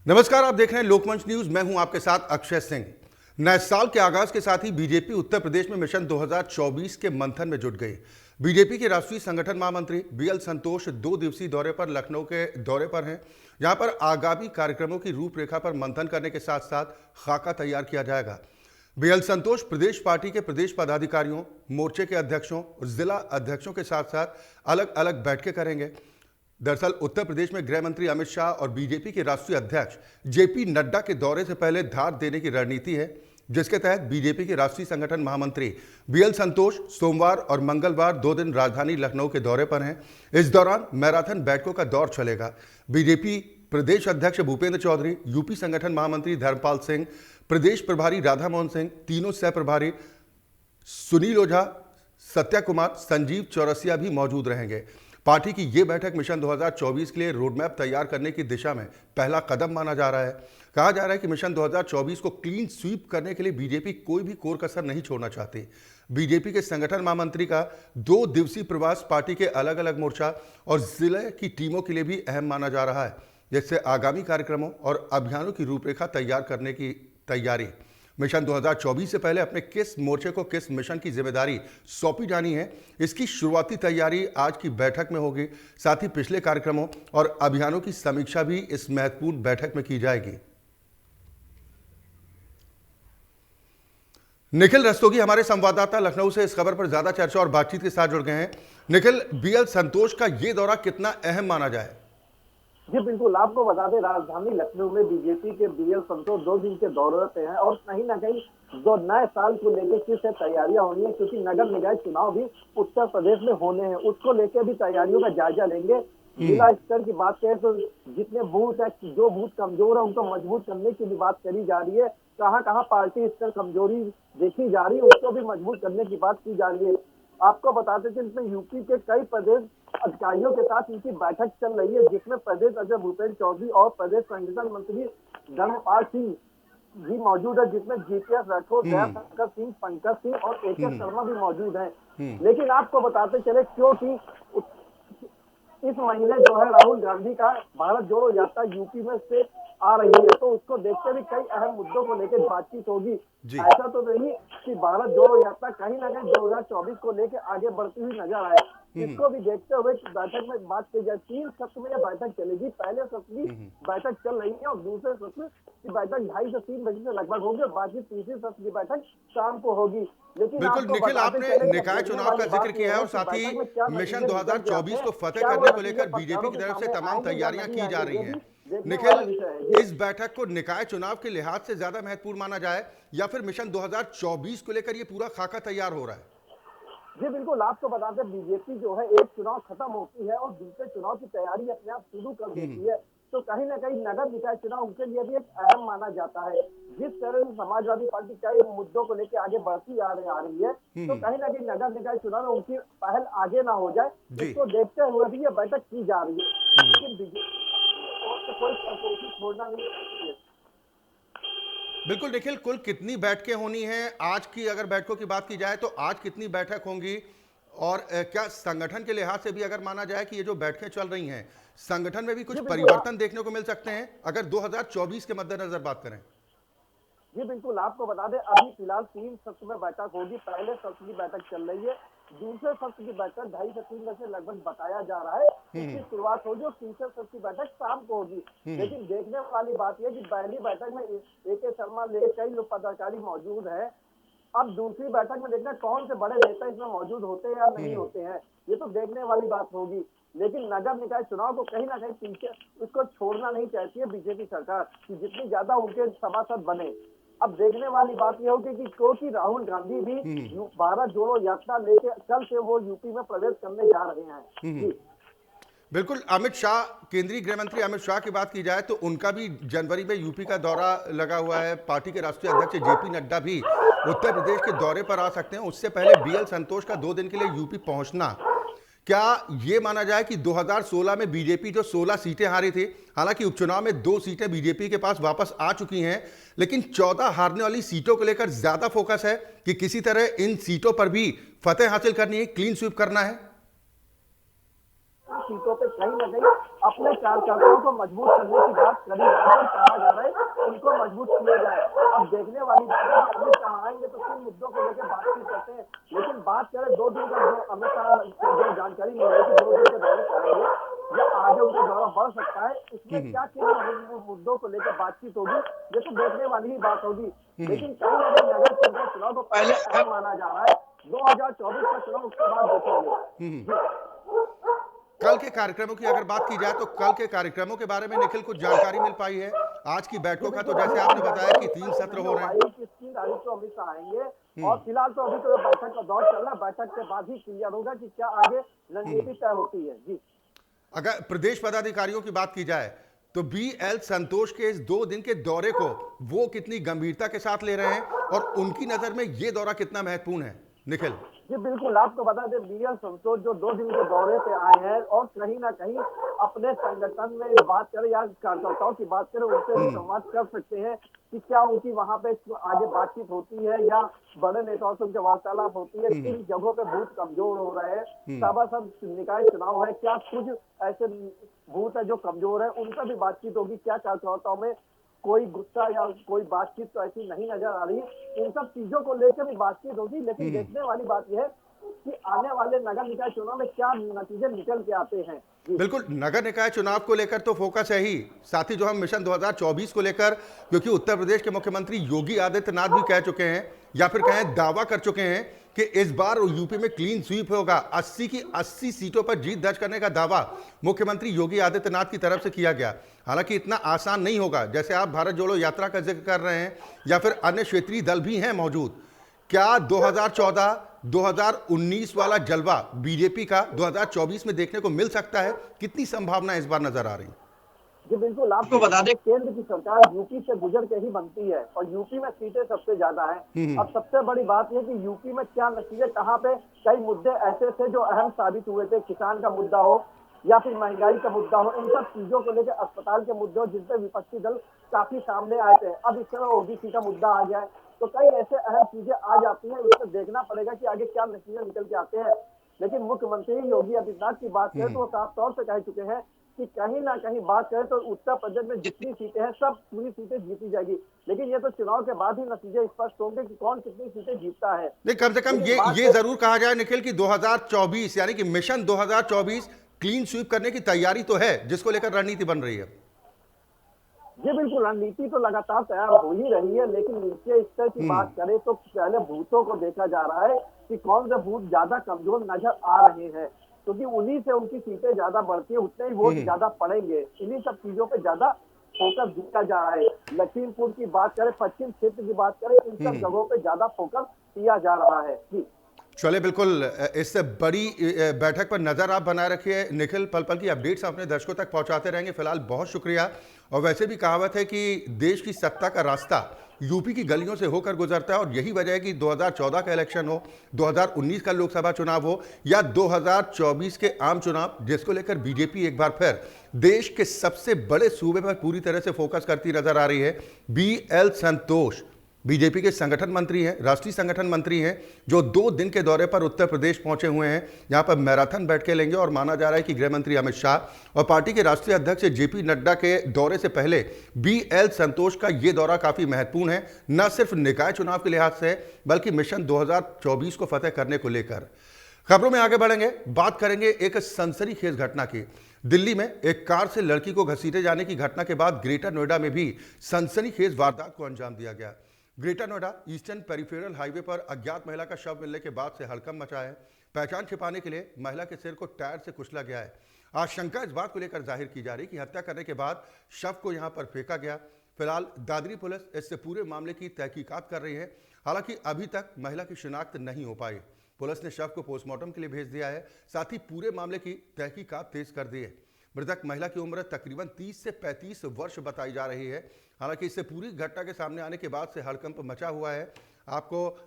नमस्कार, आप देख रहे हैं लोकमंच न्यूज। मैं हूं आपके साथ अक्षय सिंह। नए साल के आगाज के साथ ही बीजेपी उत्तर प्रदेश में मिशन 2024 के मंथन में जुट गई। बीजेपी के राष्ट्रीय संगठन महामंत्री बीएल संतोष 2 दिवसीय दौरे पर लखनऊ के दौरे पर हैं। यहां पर आगामी कार्यक्रमों की रूपरेखा पर मंथन करने के साथ साथ खाका तैयार किया जाएगा। बीएल संतोष प्रदेश पार्टी के प्रदेश पदाधिकारियों, मोर्चे के अध्यक्षों और जिला अध्यक्षों के साथ साथ अलग अलग बैठकें करेंगे। दरअसल उत्तर प्रदेश में गृह मंत्री अमित शाह और बीजेपी के राष्ट्रीय अध्यक्ष जेपी नड्डा के दौरे से पहले धार देने की रणनीति है, जिसके तहत बीजेपी के राष्ट्रीय संगठन महामंत्री बीएल संतोष सोमवार और मंगलवार 2 दिन राजधानी लखनऊ के दौरे पर हैं। इस दौरान मैराथन बैठकों का दौर चलेगा। बीजेपी प्रदेश अध्यक्ष भूपेंद्र चौधरी, यूपी संगठन महामंत्री धर्मपाल सिंह, प्रदेश प्रभारी राधा मोहन सिंह, तीनों सह प्रभारी सुनील ओझा, सत्या कुमार, संजीव चौरसिया भी मौजूद रहेंगे। पार्टी की ये बैठक मिशन 2024 के लिए रोडमैप तैयार करने की दिशा में पहला कदम माना जा रहा है। कहा जा रहा है कि मिशन 2024 को क्लीन स्वीप करने के लिए बीजेपी कोई भी कोर कसर नहीं छोड़ना चाहती। बीजेपी के संगठन महामंत्री का 2 दिवसीय प्रवास पार्टी के अलग अलग मोर्चा और जिले की टीमों के लिए भी अहम माना जा रहा है, जिससे आगामी कार्यक्रमों और अभियानों की रूपरेखा तैयार करने की तैयारी। मिशन 2024 से पहले अपने किस मोर्चे को किस मिशन की जिम्मेदारी सौंपी जानी है, इसकी शुरुआती तैयारी आज की बैठक में होगी। साथ ही पिछले कार्यक्रमों और अभियानों की समीक्षा भी इस महत्वपूर्ण बैठक में की जाएगी। निखिल रस्तोगी हमारे संवाददाता लखनऊ से इस खबर पर ज्यादा चर्चा और बातचीत के साथ जुड़ गए हैं। निखिल, बीएल संतोष का यह दौरा कितना अहम माना जाए? जी बिल्कुल, आपको बता दें राजधानी लखनऊ में बीजेपी के बीएल संतोष 2 दिन के दौरे पे हैं और कहीं ना कहीं जो नए साल को लेकर किस तैयारियां होनी है, क्योंकि नगर निकाय चुनाव भी उत्तर प्रदेश में होने हैं, उसको लेकर भी तैयारियों का जायजा लेंगे। जिला स्तर की बात करें तो जितने बूथ है, जो बूथ कमजोर है उनको मजबूत करने की भी बात करी जा रही है। कहाँ कहाँ पार्टी स्तर कमजोरी देखी जा रही है, उसको भी मजबूत करने की बात की जा रही है। आपको बताते थे इसमें यूपी के कई प्रदेश अधिकारियों के साथ इनकी बैठक चल रही है, जिसमें प्रदेश अध्यक्ष भूपेंद्र चौधरी और प्रदेश संगठन मंत्री धर्मपाल सिंह भी मौजूद है, जिसमें जीपीएस राठौर, जयशंकर सिंह, पंकज सिंह और एके शर्मा भी मौजूद हैं। लेकिन आपको बताते चले क्योंकि इस महीने जो है राहुल गांधी का भारत जोड़ो यात्रा यूपी में से आ रही है, तो उसको देखते भी कई अहम मुद्दों को लेकर बातचीत होगी। ऐसा तो नहीं कि भारत जोड़ो यात्रा कहीं ना कहीं 2024 को लेकर आगे बढ़ती हुई नजर आए। इसको भी देखते हुए बैठक में बात की जाए। 3 सत्र में यह बैठक चलेगी। पहले सत्र की बैठक चल रही है और दूसरे सत्र की बैठक 2:30 से 3 बजे से लगभग होगी और बाकी तीसरी सत्र की बैठक शाम को होगी। लेकिन बिल्कुल निखिल, आपने निकाय चुनाव का जिक्र किया है और साथ ही मिशन 2024 को फतेह करने को लेकर बीजेपी की तरफ से तमाम तैयारियां की जा रही हैं। निखिल, इस बैठक को निकाय चुनाव के लिहाज से ज्यादा महत्वपूर्ण माना जाए या फिर मिशन 2024 को लेकर ये पूरा खाका तैयार हो रहा है? जी बिल्कुल, आपको बता दें बीजेपी जो है एक चुनाव खत्म होती है और दूसरे चुनाव की तैयारी अपने आप शुरू कर देती है, तो कहीं ना कहीं नगर निकाय चुनाव उनके लिए भी एक अहम माना जाता है। जिस तरह से समाजवादी पार्टी कई मुद्दों को लेकर आगे बढ़ती आ रही है, तो कहीं ना कहीं नगर निकाय चुनाव में उनकी पहल आगे ना हो जाए, इसको देखते हुए भी ये बैठक की जा रही है। लेकिन बीजेपी कोई छोड़ना नहीं है। बिल्कुल निखिल, कुल कितनी बैठकें होनी हैं? आज की अगर बैठकों की बात की जाए तो आज कितनी बैठक होंगी और क्या संगठन के लिहाज से भी अगर माना जाए कि ये जो बैठकें चल रही हैं, संगठन में भी कुछ परिवर्तन देखने को मिल सकते हैं अगर 2024 के मद्देनजर बात करें? जी बिल्कुल, आपको बता दें अभी फिलहाल 3 सत्र में बैठक होगी। पहले सत्र की बैठक चल रही है, दूसरे सत्र की बैठक 2:30 से 3 बजे लगभग बताया जा रहा है। इसकी शुरुआत होगी और तीसरे सत्र की बैठक शाम को होगी। लेकिन देखने वाली बात यह कि पहली बैठक में एके शर्मा ले कई लोग पदाधिकारी मौजूद है। अब दूसरी बैठक में देखना कौन से बड़े नेता इसमें मौजूद होते हैं या नहीं होते हैं, ये तो देखने वाली बात होगी। लेकिन नगर निकाय चुनाव को कहीं ना कहीं पीछे उसको छोड़ना नहीं चाहती है बीजेपी सरकार कि जितनी ज्यादा उनके सभासद बने। अब देखने वाली बात यह होगी कि क्योंकि राहुल गांधी भी भारत जोड़ो यात्रा लेके कल से वो यूपी में प्रवेश करने जा रहे हैं। बिल्कुल, अमित शाह, केंद्रीय गृह मंत्री अमित शाह की बात की जाए तो उनका भी जनवरी में यूपी का दौरा लगा हुआ है। पार्टी के राष्ट्रीय अध्यक्ष जेपी नड्डा भी उत्तर प्रदेश के दौरे पर आ सकते हैं। उससे पहले बीएल संतोष का 2 दिन के लिए यूपी पहुंचना, क्या ये माना जाए कि 2016 में बीजेपी जो 16 सीटें हारी थी, हालांकि उपचुनाव में 2 सीटें बीजेपी के पास वापस आ चुकी हैं, लेकिन 14 हारने वाली सीटों को लेकर ज्यादा फोकस है कि किसी तरह इन सीटों पर भी फतेह हासिल करनी है, क्लीन स्वीप करना है? सीटों पे कहीं ना कहीं अपने कार्यकर्ताओं को मजबूत करने की बात करी जा रही है, कहा जा रहा है उनको मजबूत किया जाए। अब देखने वाली बात है कि अमित शाह आएंगे तो किन मुद्दों को लेकर बातचीत करते हैं, लेकिन बात करें 2 दिन का जो अमित शाह जो जानकारी मिल रही है 2 दिन के दौरे करेंगे या आगे उनका दौरा बढ़ सकता है, इसमें क्या किन मुद्दों को लेकर बातचीत होगी ये तो देखने वाली ही बात होगी। लेकिन कहीं ना कहीं नगर पंचायत चुनाव को पहले अहम माना जा रहा है, 2024 का चुनाव उसके बाद देखेंगे। कल के कार्यक्रमों की अगर बात की जाए तो कल के कार्यक्रमों के बारे में निखिल कुछ जानकारी मिल पाई है? आज की बैठकों का तो जैसे आपने बताया कि 3 सत्र हो रहे हैं। 3 तारीख को अमित शाह आएंगे और फिलहाल तो अभी तो बैठक का दौर चल रहा है, बैठक के बाद ही क्लियर होगा कि क्या आगे रणनीति तय होती है। जी, अगर प्रदेश पदाधिकारियों की बात की जाए तो BL संतोष के इस 2 दिन के दौरे को वो कितनी गंभीरता के साथ ले रहे हैं और उनकी नजर में ये दौरा कितना महत्वपूर्ण है निखिल? जी बिल्कुल, आपको बता दें BL संतोष जो 2 दिन के दौरे पे आए हैं और कहीं ना कहीं अपने संगठन में बात करें या कार्यकर्ताओं की बात करें उनसे भी संवाद कर सकते हैं कि क्या उनकी वहां पे आगे बातचीत होती है या बड़े नेताओं से उनके वार्तालाप होती है, किन जगहों पे बूथ कमजोर हो रहे हैं, सभासद निकाय चुनाव है, क्या कुछ ऐसे बूथ है जो कमजोर है, उनका भी बातचीत होगी, क्या कार्यकर्ताओं में कोई गुस्सा या कोई बातचीत तो ऐसी नहीं नजर आ रही है। इन सब चीजों को लेकर भी बातचीत होगी, लेकिन देखने वाली बात यह है कि आने वाले नगर निकाय चुनाव में क्या नतीजे निकल के आते हैं। बिल्कुल, नगर निकाय चुनाव को लेकर तो फोकस है ही, साथ ही जो हम मिशन 2024 को लेकर, क्योंकि उत्तर प्रदेश के मुख्यमंत्री योगी आदित्यनाथ भी कह चुके हैं या फिर कहें दावा कर चुके हैं कि इस बार यूपी में क्लीन स्वीप होगा। 80 की 80 सीटों पर जीत दर्ज करने का दावा मुख्यमंत्री योगी आदित्यनाथ की तरफ से किया गया। हालांकि इतना आसान नहीं होगा, जैसे आप भारत जोड़ो यात्रा का जिक्र कर रहे हैं या फिर अन्य क्षेत्रीय दल भी हैं मौजूद। क्या 2014-2019 वाला जलवा बीजेपी का 2024 में देखने को मिल सकता है? कितनी संभावना इस बार नजर आ रही? जी बिल्कुल, आपको बता दें केंद्र की सरकार यूपी से गुजर के ही बनती है और यूपी में सीटें सबसे ज्यादा हैं। अब सबसे बड़ी बात यह कि यूपी में क्या नतीजे, कहाँ पे कई मुद्दे ऐसे थे जो अहम साबित हुए थे, किसान का मुद्दा हो या फिर महंगाई का मुद्दा हो, इन सब चीजों को लेकर अस्पताल के मुद्दे हो जिसपे विपक्षी दल काफी सामने आए थे। अब इस समय ओबीसी का मुद्दा आ गया है, तो कई ऐसे अहम चीजें आ जाती हैं, उससे देखना पड़ेगा कि आगे क्या नतीजे निकल के आते हैं। लेकिन मुख्यमंत्री योगी आदित्यनाथ की बात करें तो वो साफ तौर से कह चुके हैं कि कहीं ना कहीं बात करें तो उत्तर प्रदेश में जितनी सीटें हैं सब पूरी सीटें जीती जाएगी, लेकिन ये तो चुनाव के बाद ही नतीजे स्पष्ट होंगे कि कौन कितनी सीटें जीतता है। नहीं, कम से कम ये जरूर कहा जाए निखिल कि 2024 यानी कि मिशन 2024 क्लीन स्वीप करने की तैयारी तो है, जिसको लेकर रणनीति बन रही है। जी बिल्कुल, रणनीति तो लगातार तैयार हो ही रही है, लेकिन नीचे स्तर की बात करें तो पहले बूथों को देखा जा रहा है कि कौन से बूथ ज्यादा कमजोर नजर आ रहे हैं, क्योंकि उन्हीं से उनकी सीटें ज्यादा बढ़ती है, उतने ही वोट ज्यादा पड़ेंगे। इन्हीं सब चीजों पे ज्यादा फोकस दिया जा रहा है। लखीमपुर की बात करें, पश्चिम क्षेत्र की बात करें, इन सब जगहों पे ज्यादा फोकस दिया जा रहा है। जी चले, बिल्कुल इससे बड़ी बैठक पर नजर आप बनाए रखिए निखिल। पल पल की अपडेट्स अपने दर्शकों तक पहुंचाते रहेंगे। फिलहाल बहुत शुक्रिया। और वैसे भी कहावत है कि देश की सत्ता का रास्ता यूपी की गलियों से होकर गुजरता है, और यही वजह है कि 2014 का इलेक्शन हो, 2019 का लोकसभा चुनाव हो या 2024 के आम चुनाव, जिसको लेकर बीजेपी एक बार फिर देश के सबसे बड़े सूबे पर पूरी तरह से फोकस करती नजर आ रही है। BL संतोष बीजेपी के संगठन मंत्री हैं, राष्ट्रीय संगठन मंत्री हैं, जो 2 दिन के दौरे पर उत्तर प्रदेश पहुंचे हुए हैं। यहां पर मैराथन बैठकें लेंगे और माना जा रहा है कि गृह मंत्री अमित शाह और पार्टी के राष्ट्रीय अध्यक्ष JP नड्डा के दौरे से पहले BL संतोष का यह दौरा काफी महत्वपूर्ण है, न सिर्फ निकाय चुनाव के लिहाज से बल्कि मिशन 2024 को फतेह करने को लेकर। खबरों में आगे बढ़ेंगे, बात करेंगे एक सनसनीखेज घटना की। दिल्ली में एक कार से लड़की को घसीटे जाने की घटना के बाद ग्रेटर नोएडा में भी सनसनीखेज वारदात को अंजाम दिया गया। Greater Noida eastern peripheral highway पर अज्ञात महिला का शव मिलने के बाद से हड़कंप मचा है। पहचान छिपाने के लिए महिला के सिर को टायर से कुचला गया है। आशंका इस बात को लेकर जाहिर की जा रही कि हत्या करने के बाद शव को यहां पर फेंका गया। फिलहाल दादरी पुलिस इससे पूरे मामले की तहकीकात कर रही है। हालांकि अभी तक महिला की शिनाख्त नहीं हो पाई। पुलिस ने शव को पोस्टमार्टम के लिए भेज दिया है, साथ ही पूरे मामले की तहकीकात तेज कर दी है। मृतक महिला की उम्र तकरीबन 30 से 35 वर्ष बताई जा रही है। हालांकि इससे पूरी घटना के सामने आने के बाद से हड़कंप मचा हुआ है। आपको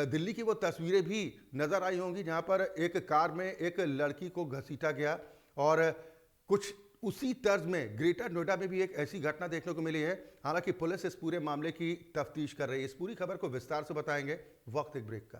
दिल्ली की वो तस्वीरें भी नजर आई होंगी जहां पर एक कार में एक लड़की को घसीटा गया, और कुछ उसी तर्ज में ग्रेटर नोएडा में भी एक ऐसी घटना देखने को मिली है। हालांकि पुलिस इस पूरे मामले की तफ्तीश कर रही है। इस पूरी खबर को विस्तार से बताएंगे, वक्त एक ब्रेक का।